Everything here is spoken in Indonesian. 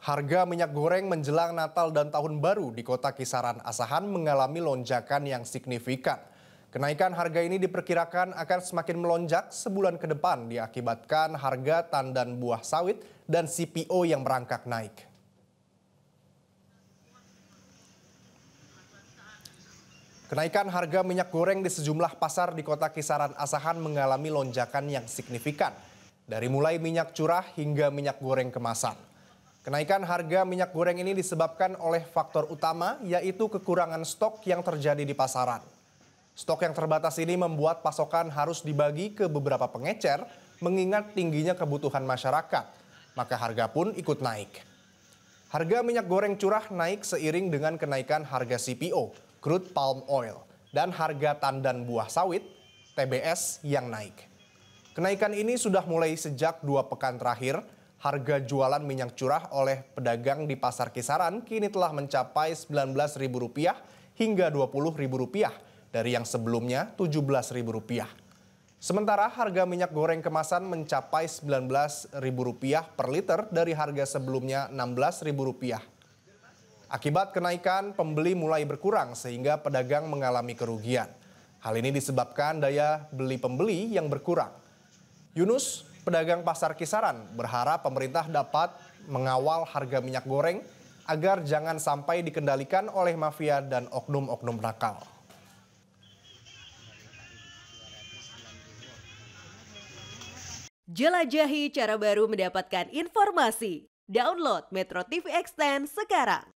Harga minyak goreng menjelang Natal dan Tahun Baru di kota kisaran Asahan mengalami lonjakan yang signifikan. Kenaikan harga ini diperkirakan akan semakin melonjak sebulan ke depan diakibatkan harga tandan buah sawit dan CPO yang merangkak naik. Kenaikan harga minyak goreng di sejumlah pasar di kota kisaran Asahan mengalami lonjakan yang signifikan, dari mulai minyak curah hingga minyak goreng kemasan. Kenaikan harga minyak goreng ini disebabkan oleh faktor utama, yaitu kekurangan stok yang terjadi di pasaran. Stok yang terbatas ini membuat pasokan harus dibagi ke beberapa pengecer, mengingat tingginya kebutuhan masyarakat, maka harga pun ikut naik. Harga minyak goreng curah naik seiring dengan kenaikan harga CPO, crude palm oil, dan harga tandan buah sawit, TBS, yang naik. Kenaikan ini sudah mulai sejak 2 pekan terakhir. Harga jualan minyak curah oleh pedagang di pasar kisaran kini telah mencapai Rp19.000 hingga Rp20.000 dari yang sebelumnya Rp17.000. Sementara harga minyak goreng kemasan mencapai Rp19.000 per liter dari harga sebelumnya Rp16.000. Akibat kenaikan, pembeli mulai berkurang sehingga pedagang mengalami kerugian. Hal ini disebabkan daya beli pembeli yang berkurang. Yunus, pedagang pasar kisaran, berharap pemerintah dapat mengawal harga minyak goreng agar jangan sampai dikendalikan oleh mafia dan oknum-oknum nakal. Jelajahi cara baru mendapatkan informasi. Download Metro TV Extend sekarang.